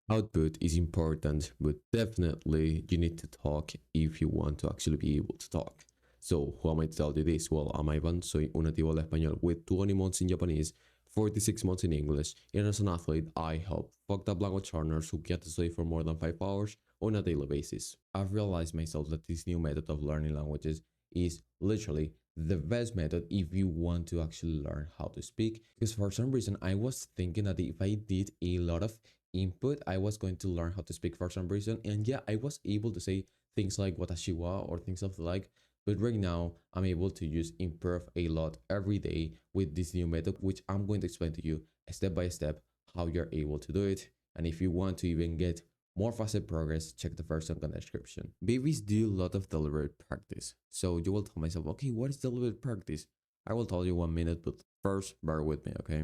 Output is important, but definitely you need to talk if you want to actually be able to talk. So, who am I to tell you this? Well, I'm Ivan, soy un nativo del español with 20 months in Japanese, 46 months in English, and as an athlete, I help fucked up language learners who get to study for more than 5 hours on a daily basis. I've realized myself that this new method of learning languages is literally the best method if you want to actually learn how to speak. Because for some reason, I was thinking that if I did a lot of input, I was going to learn how to speak for some reason. And yeah, I was able to say things like watashiwa or things of the like. But right now, I'm able to use improve a lot every day with this new method, which I'm going to explain to you step by step how you're able to do it. And if you want to even get more faster progress, check the first link in the description. Babies do a lot of deliberate practice. So you will tell myself, okay, what is deliberate practice? I will tell you 1 minute, but first bear with me, okay?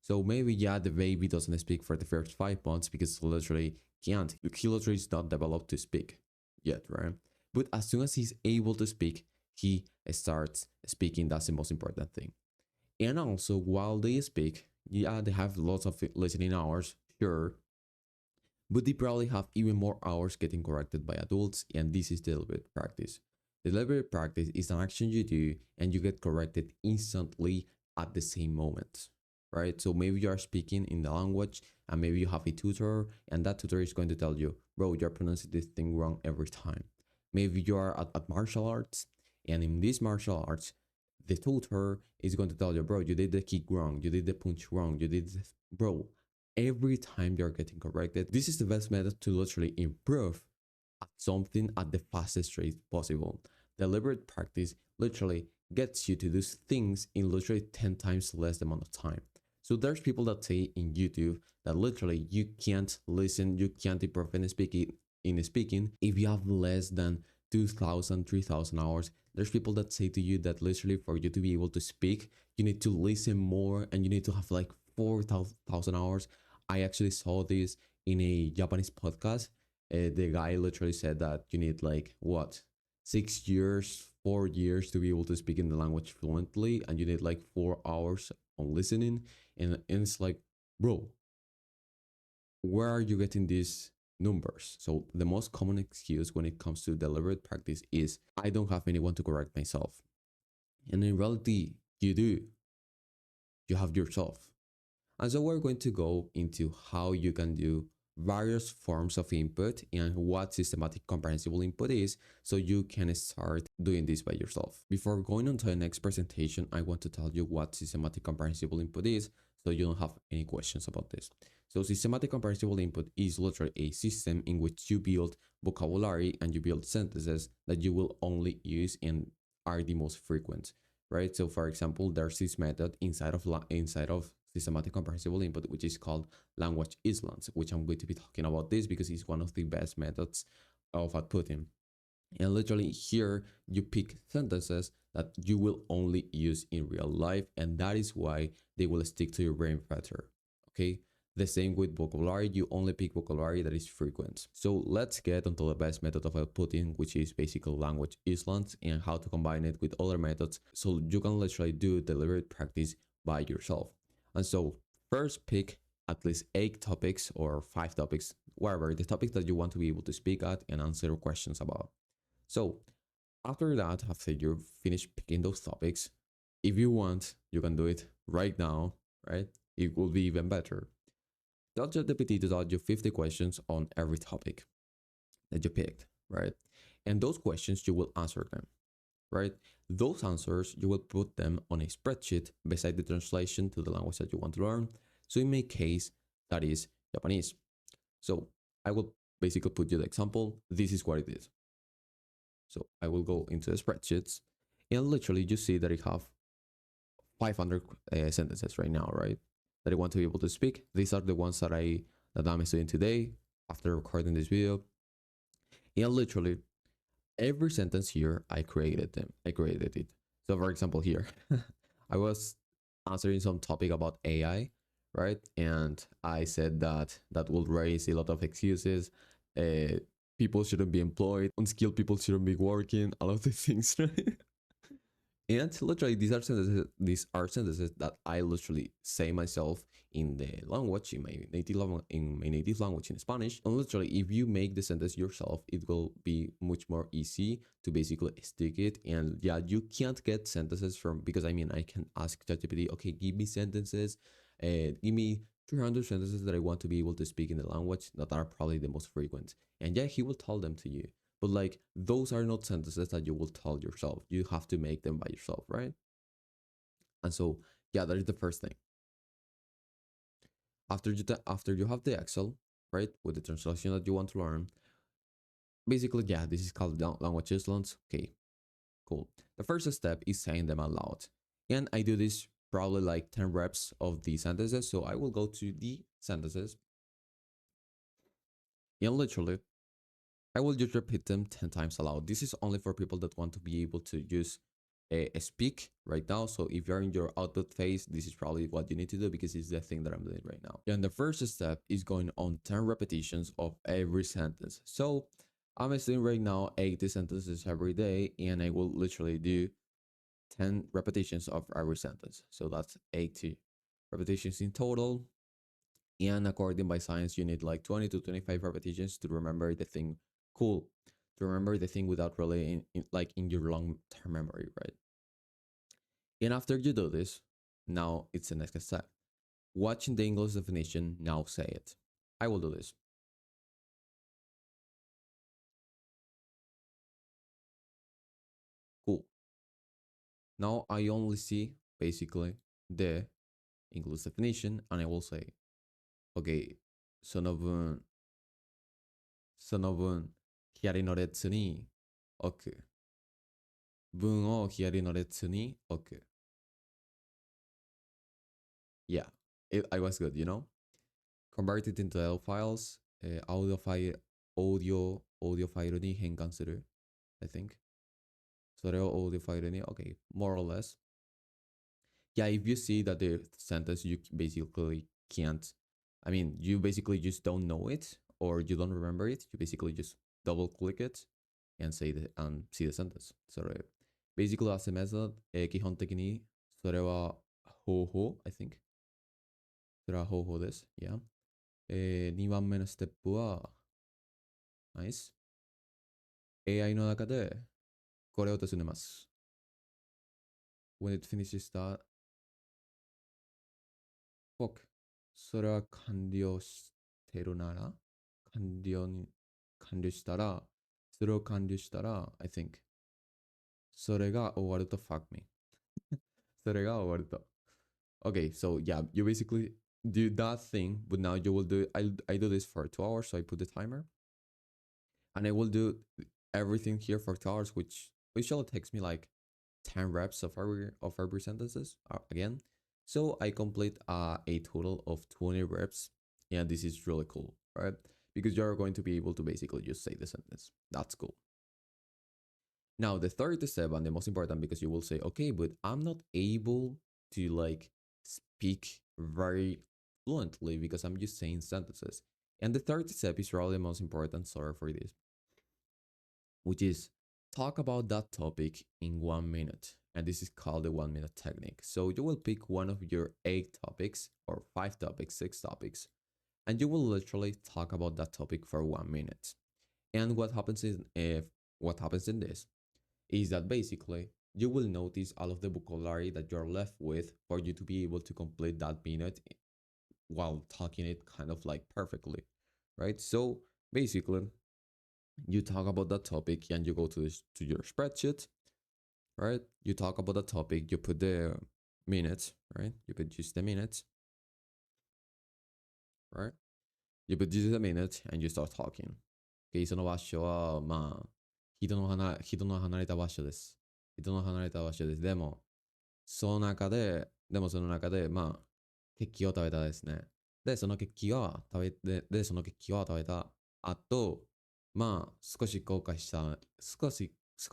So maybe yeah, the baby doesn't speak for the first 5 months because literally can't. He literally is not developed to speak yet, right? But as soon as he's able to speak, he starts speaking. That's the most important thing. And also, while they speak, yeah, they have lots of listening hours, sure, but they probably have even more hours getting corrected by adults, and this is deliberate practice. Deliberate practice is an action you do and you get corrected instantly at the same moment, right? So maybe you are speaking in the language and maybe you have a tutor, and that tutor is going to tell you, bro, you're pronouncing this thing wrong every time. Maybe you are at martial arts, and in this martial arts, the tutor is going to tell you, bro, you did the kick wrong, you did the punch wrong, you did this, bro, every time you're getting corrected. This is the best method to literally improve at something at the fastest rate possible. Deliberate practice literally gets you to do things in literally 10 times less amount of time. So there's people that say in YouTube that literally you can't listen, you can't improve in speaking if you have less than 2,000, 3,000 hours. There's people that say to you that literally for you to be able to speak, you need to listen more and you need to have like 4,000 hours. I actually saw this in a Japanese podcast. The guy literally said that you need like what 6 years, 4 years to be able to speak in the language fluently, and you need like 4 hours on listening. And it's like, bro, where are you getting these numbers? So the most common excuse when it comes to deliberate practice is I don't have anyone to correct myself. And in reality, you do. You have yourself. And so we're going to go into how you can do various forms of input and what systematic comprehensible input is so you can start doing this by yourself. Before going on to the next presentation, I want to tell you what systematic comprehensible input is so you don't have any questions about this. So systematic comprehensible input is literally a system in which you build vocabulary and you build sentences that you will only use and are the most frequent, right? So for example, there's this method inside of systematic comprehensible input, which is called language islands, which I'm going to be talking about this because it's one of the best methods of outputting. And literally here you pick sentences that you will only use in real life, and that is why they will stick to your brain better. Okay. The same with vocabulary, you only pick vocabulary that is frequent. So let's get onto the best method of outputting, which is basically language islands and how to combine it with other methods so you can literally do deliberate practice by yourself. And so first pick at least 8 topics or 5 topics, whatever, the topics that you want to be able to speak at and answer questions about. So after that, after you finish picking those topics, if you want, you can do it right now, right? It will be even better. Tell ChatGPT to tell you 50 questions on every topic that you picked, right? And those questions, you will answer them, right? Those answers, you will put them on a spreadsheet beside the translation to the language that you want to learn. So in my case, that is Japanese. So I will basically put you the example. This is what it is. So I will go into the spreadsheets and literally you see that I have 500 sentences right now, right? That I want to be able to speak. These are the ones that I'm studying today after recording this video. And literally every sentence here, I created them. I created it. So for example, here, I was answering some topic about AI, right? And I said that that will raise a lot of excuses. Uh, People shouldn't be employed. Unskilled people shouldn't be working. A lot of these things, right? And literally, these are sentences that I literally say myself in the language, in my native language in Spanish. And literally, if you make the sentence yourself, it will be much more easy to basically stick it. And yeah, you can't get sentences from, because I mean, I can ask ChatGPT, okay, give me sentences, give me 300 sentences that I want to be able to speak in the language that are probably the most frequent. And yeah, he will tell them to you. But like those are not sentences that you will tell yourself. You have to make them by yourself, right? And so yeah, that is the first thing. After you have the Excel, right, with the translation that you want to learn, basically yeah, this is called language excellence. Okay, cool. The first step is saying them aloud, and I do this probably like 10 reps of the sentences. So I will go to the sentences and literally I will just repeat them 10 times aloud. This is only for people that want to be able to use a speak right now. So if you're in your output phase, this is probably what you need to do because it's the thing that I'm doing right now. And the first step is going on 10 repetitions of every sentence. So I'm doing right now 80 sentences every day, and I will literally do 10 repetitions of every sentence. So that's 80 repetitions in total. And according by science, you need like 20 to 25 repetitions to remember the thing. Cool. To remember the thing without really like in your long term memory, right? And after you do this, now it's the next step. Watching the English definition, now say it. I will do this. Cool. Now I only see basically the English definition, and I will say, okay, その分、左の列に置く。文を左の列に置く。Yeah, I was good, you know? Convert it into L files, audio file に変換する, I think. それを audio file に, okay, more or less. Yeah, if you see that the sentence you basically can't, I mean, you basically just don't know it or you don't remember it, you basically just double click it and see the sentence. So basically as a method, 基本的にそれは方法, I think. それは方法です. Yeah. 2番目のステップは、ナイス。AI の中でこれを尋ねます。When it finishes that, fuck. それは完了してるなら、完了したら、それを完了したら、I think. それが終わると fuck me. それが終わると. Okay, so yeah, you basically do that thing, but now you will do, I do this for 2 hours, so I put the timer. And I will do everything here for 2 hours, which usually takes me like 10 reps of every sentences again. So I complete a total of 20 reps. And this is really cool, right? Because you're going to be able to basically just say the sentence. That's cool. Now, the third step and the most important, because you will say, okay, but I'm not able to like speak very fluently because I'm just saying sentences. And the third step is probably the most important. Sorry for this, which is talk about that topic in 1 minute. And this is called the 1 minute technique. So you will pick one of your 8 topics or 5 topics, 6 topics, and you will literally talk about that topic for 1 minute. And what happens in this is that basically you will notice all of the vocabulary that you're left with for you to be able to complete that minute while talking it kind of like perfectly, right? So basically, you talk about that topic and you go to your spreadsheet, right? You talk about the topic, you put the minutes, right? You put just the minutes, right? You put just the minutes and you start talking. Okay, その場所は、まあ、人の離れた場所です。人の離れた場所です。でも、その中で、で、その後悔したのは、しか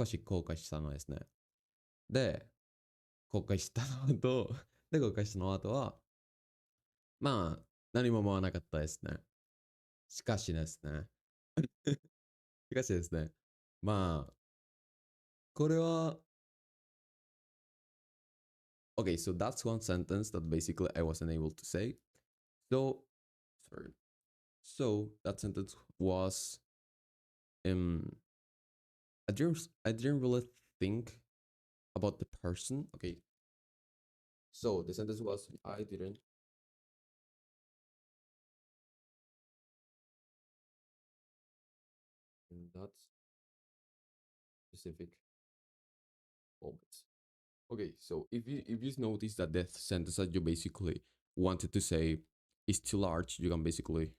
し後悔したのですね。で、後悔したの後は、まあ、少し後悔したのですね。で、何も思わなかったですね。しかしですね。まあ、これは、Okay, so that's one sentence that basically I wasn't able to say. So, sorry. So that sentence was um I didn't really think about the person. Okay, so the sentence was I didn't, in that specific moment. Okay, so if you notice that the sentence that you basically wanted to say is too large, you can basically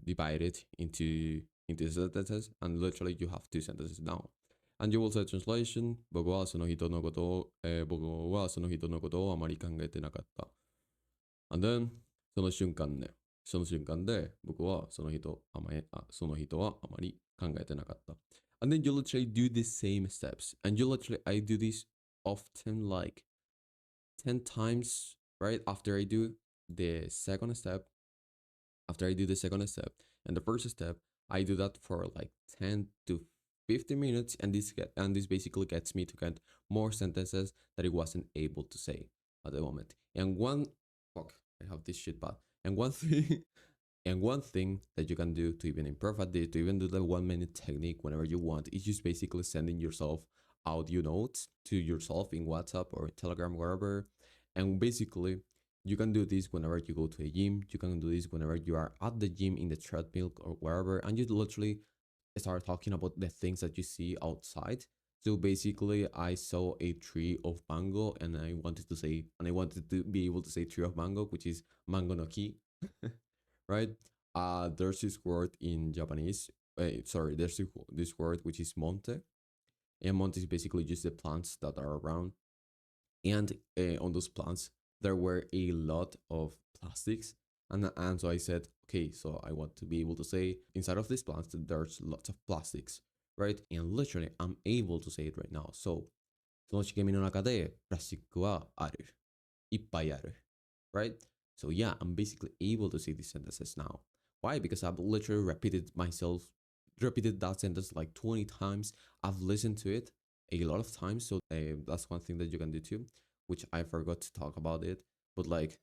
divide it into sentences, and literally you have two sentences now. And you will say translation, 僕はその人のことを、僕はその人のことをあまり考えてなかった。And then その瞬間ね、その人はあまり考えてなかった。And then you literally do the same steps. And you literally, I do this often like 10 times, right? After I do the second step and the first step, I do that for like 10 to 50 minutes, and this basically gets me to get more sentences that I wasn't able to say at the moment. And one fuck, I have this shit bad. And one thing and one thing that you can do to even improve at this, to even do the 1 minute technique whenever you want, is just basically sending yourself audio notes to yourself in WhatsApp or Telegram, wherever. And basically, you can do this whenever you go to a gym. You can do this whenever you are at the gym in the treadmill or wherever, and you literally start talking about the things that you see outside. So basically, I saw a tree of mango, and I wanted to be able to say tree of mango, which is mango no ki, right? There's this word in Japanese. Sorry, there's this word which is monte, and monte is basically just the plants that are around. And on those plants, there were a lot of plastics, and so I said, okay, so I want to be able to say inside of these plants that there's lots of plastics, right? And literally, I'm able to say it right now. So その茂みの中でプラスチックはある。いっぱいある。Right? So yeah, I'm basically able to say these sentences now. Why? Because I've literally repeated that sentence like 20 times. I've listened to it a lot of times. So that's one thing that you can do too, which I forgot to talk about it. But like,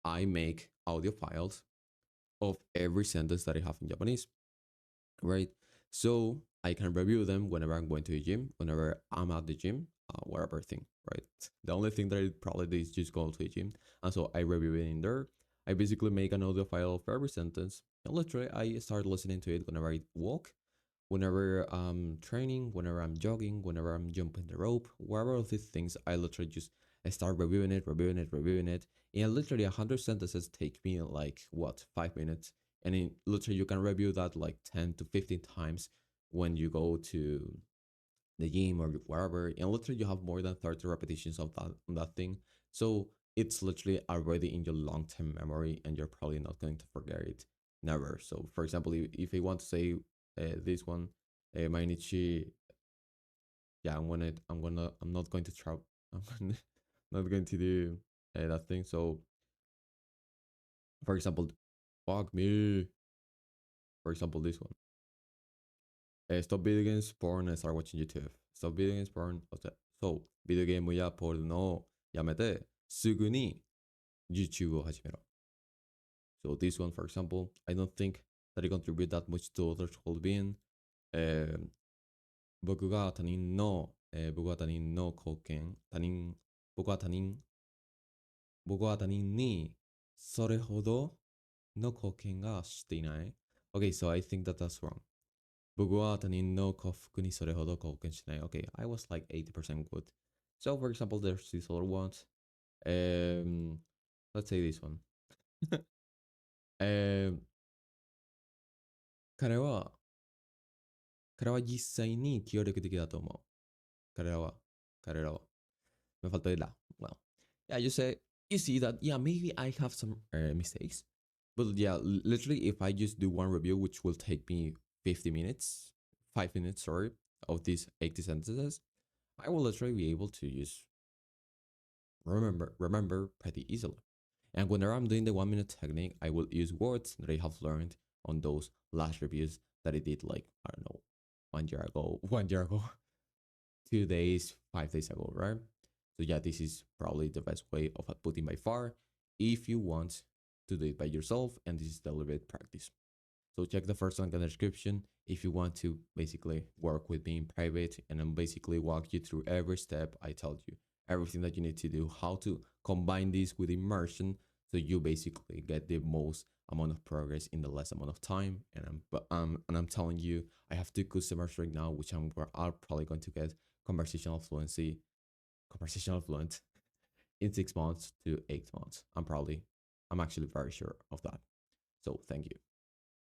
I make audio files of every sentence that I have in Japanese, right? So I can review them whenever I'm going to the gym, whenever I'm at the gym, whatever thing, right? The only thing that I probably do is just go to the gym, and so I review it in there. I basically make an audio file for every sentence, and literally I start listening to it whenever I walk, whenever I'm training, whenever I'm jogging, whenever I'm jumping the rope, wherever of these things, I literally just I start reviewing it. And literally 100 sentences take me like what 5 minutes, and literally you can review that like 10 to 15 times when you go to the gym or wherever, and literally you have more than 30 repetitions of that thing. So it's literally already in your long-term memory, and you're probably not going to forget it never. So for example, if I want to say this one, Mainichi, yeah, I'm not going to try, I'm not going to do that thing. So for example, fuck me, for example, this one. Stop video games, porn, and start watching YouTube. Stop video games, porn. So, ビデオゲームやポルノをやめて、すぐに YouTube を始めろ。So, this one, for example, I don't think that I contribute that much to others' well-being. えー僕が他人の貢献、僕は他人にそれほどの貢献がしていない。Okay, so I think that that's wrong. 僕は他人の幸福にそれほど貢献しない. Okay, I was like 80% good. So, for example, there's these other ones. Let's say this one. 彼は実際に協力的だと思う。彼らは。Me faltó el la. Well, yeah, you see that, yeah, maybe I have some mistakes. But yeah, literally, if I just do one review, which will take me 50 minutes, 5 minutes, sorry, of these 80 sentences, I will literally be able to just remember pretty easily. And whenever I'm doing the 1 minute technique, I will use words that I have learned on those last reviews that I did like, I don't know, 1 year ago, 2 days, 5 days ago, right? So yeah, this is probably the best way of outputting by far if you want to do it by yourself, and this is the little bit practice. So check the first link in the description if you want to basically work with me in private, and I'm basically walk you through every step I told you, everything that you need to do, how to combine this with immersion, so you basically get the most amount of progress in the less amount of time. And I'm telling you, I have 2 customers right now, which are probably going to get conversational fluency, conversational fluent in 6 months to 8 months. I'm actually very sure of that. So thank you.